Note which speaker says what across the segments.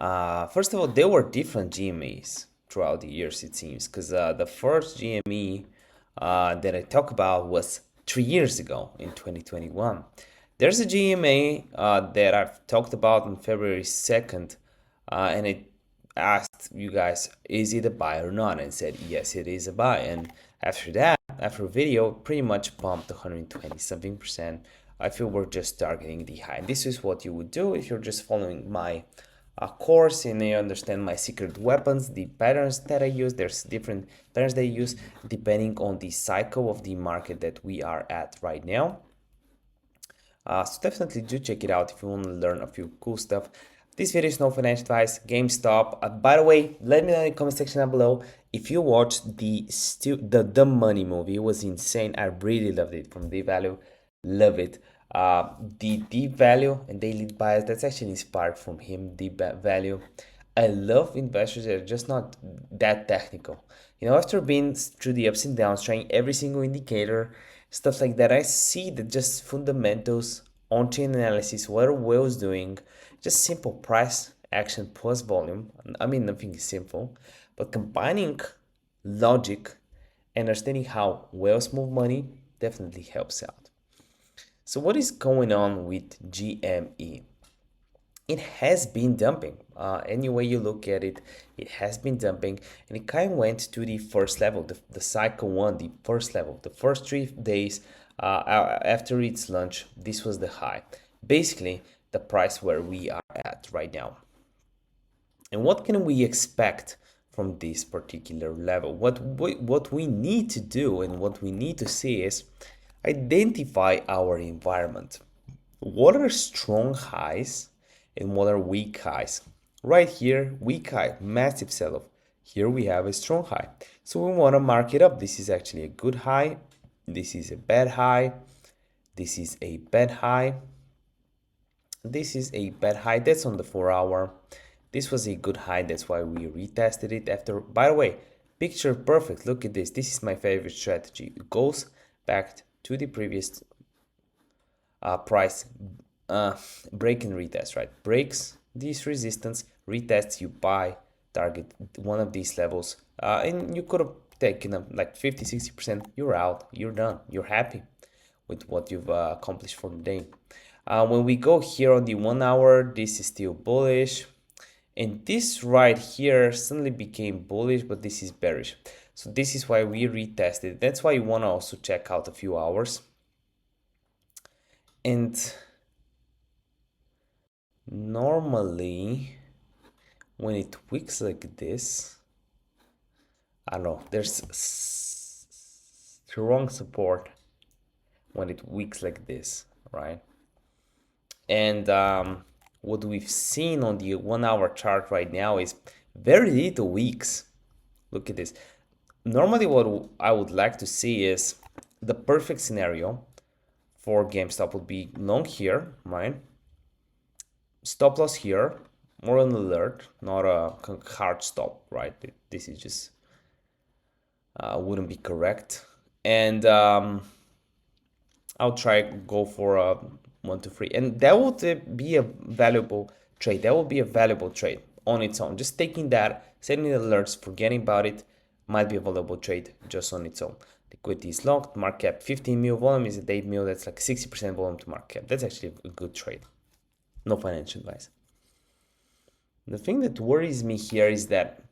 Speaker 1: First of all, there were different GMEs throughout the years, it seems, because the first GME that I talked about was 3 years ago in 2021. There's a GMA that I've talked about on February 2nd, and it asked you guys, is it a buy or not? And said, yes, it is a buy. And after that, after a video, pretty much pumped 120 something percent. I feel we're just targeting the high. And this is what you would do if you're just following my course and you understand my secret weapons, the patterns that I use. There's different patterns that I use depending on the cycle of the market that we are at right now. So definitely do check it out if you want to learn a few cool stuff. This video is no financial advice. GameStop. By the way, let me know in the comment section down below if you watched the Money movie. It was insane. I really loved it. From the value, love it. The deep value and daily bias, that's actually inspired from him. Deep value. I love investors that are just not that technical. You know, after being through the ups and downs, trying every single indicator, stuff like that, I see that just fundamentals, on-chain analysis, what are whales doing, just simple price action plus volume. I mean, nothing is simple, but combining logic and understanding how whales move money definitely helps out. So what is going on with GME? It has been dumping. Any way you look at it, it has been dumping, and it kind of went to the first level, the cycle one, the first level, the first 3 days after its launch. This was the high, basically the price where we are at right now. And what can we expect from this particular level? What we need to do and what we need to see is identify our environment. What are strong highs and what are weak highs? Right here, weak high, massive sell-off. Here we have a strong high. So we want to mark it up. This is actually a good high. This is a bad high. This is a bad high. This is a bad high. That's on the 4-hour. This was a good high. That's why we retested it after. By the way, picture perfect. Look at this. This is my favorite strategy. It goes back to the previous price break and retest, right? Breaks this resistance, retests, you buy, target one of these levels, and you could have taken up like 50-60%. You're out, you're done, you're happy with what you've accomplished for the day. When we go here on the 1-hour, this is still bullish, and this right here suddenly became bullish, but this is bearish. So this is why we retested. That's why you want to also check out a few hours. And normally when it wicks like this, I don't know, there's strong support when it wicks like this, right? And what we've seen on the 1-hour chart right now is very little wicks. Look at this. Normally what I would like to see is the perfect scenario for GameStop would be long here, right? Stop loss here, more an alert, not a hard stop, right? This is just wouldn't be correct. And I'll try go for a 1 to 3, and that would be a valuable trade. That would be a valuable trade on its own. Just taking that, setting the alerts, forgetting about it, might be a valuable trade just on its own. Liquidity is locked, market cap 15 mil, volume is at 8 mil. That's like 60% volume to market cap. That's actually a good trade. No financial advice. The thing that worries me here is that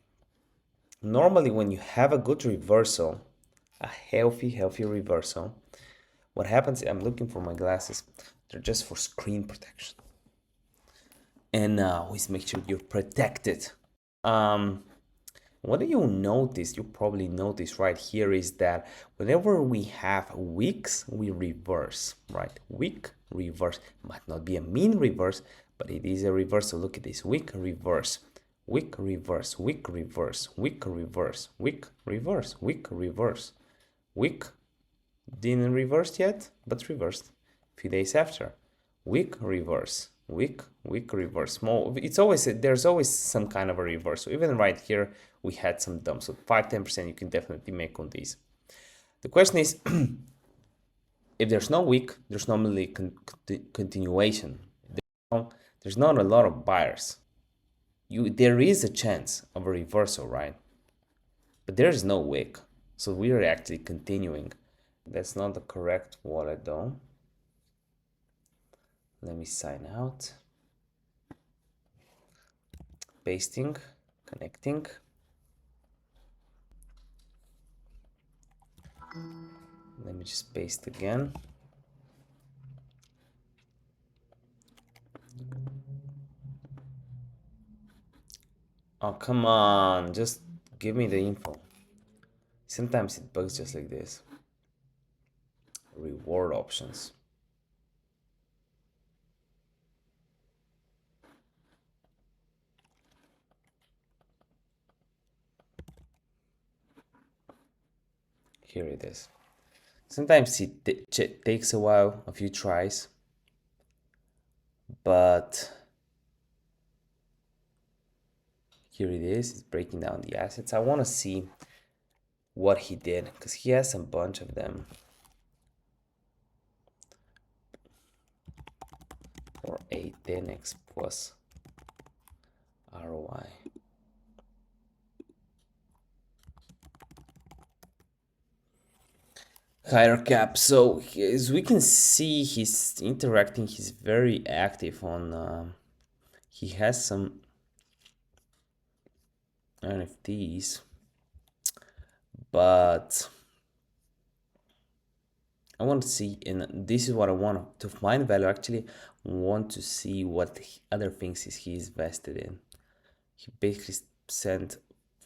Speaker 1: normally when you have a good reversal, a healthy reversal, what happens, I'm looking for my glasses, they're just for screen protection. And always make sure you're protected. What you'll notice, you probably notice right here, is that whenever we have wicks, we reverse, right? Wick, reverse. Might not be a mean reverse, but it is a reverse. So look at this, wick, reverse, wick, reverse, wick, reverse, wick, reverse, wick, reverse, wick, reverse, wick. Didn't reverse yet, but reversed a few days after. Wick, reverse, wick, reverse. Small. It's always, there's always some kind of a reverse. So even right here, we had some dumps. So 5-10% you can definitely make on these. The question is, if there's no wick, there's normally continuation. There's not a lot of buyers. there is a chance of a reversal, right? But there's no wick, so we are actually continuing. That's not the correct wallet though. Let me sign out. Pasting, connecting. Let me just paste again. Oh, come on, just give me the info. Sometimes it bugs just like this. Reward options. Here it is. Sometimes it takes a while, a few tries, but here it is. It's breaking down the assets. I want to see what he did because he has a bunch of them. Or a 10x plus ROI. Higher cap. So as we can see, he's interacting. He's very active on. He has some NFTs, but I want to see, and this is what I want to find value. Actually, want to see what other things he's vested in. He basically sent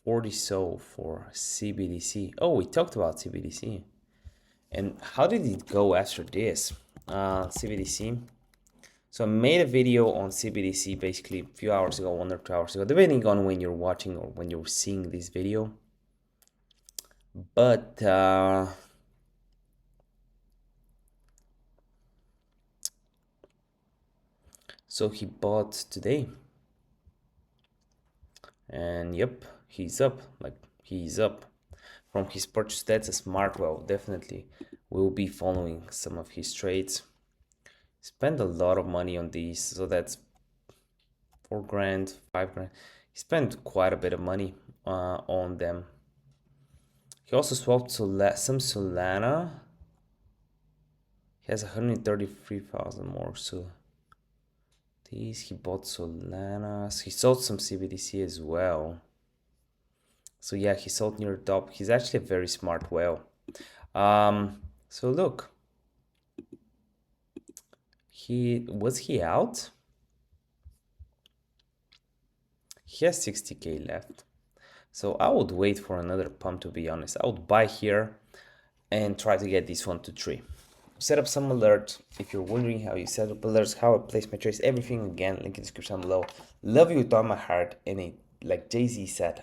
Speaker 1: 40 SO for CBDC. Oh, we talked about CBDC. And how did it go after this? CBDC. So I made a video on CBDC basically a few hours ago, 1 or 2 hours ago, depending on when you're watching or when you're seeing this video. But so he bought today. And yep, he's up. Like, he's up. From his purchase, that's a smart. Well, definitely we'll be following some of his trades. Spend a lot of money on these, so that's 4 grand, 5 grand. He spent quite a bit of money on them. He also swapped some Solana. He has 133,000 more. So these, he bought Solana. He sold some CBDC as well. So yeah, he sold near the top. He's actually a very smart whale. So look, was he out? He has 60k left. So I would wait for another pump, to be honest. I would buy here and try to get this one to 3. Set up some alerts. If you're wondering how you set up alerts, how I place my trades, everything, again, link in the description below. Love you with all my heart. And like Jay-Z said,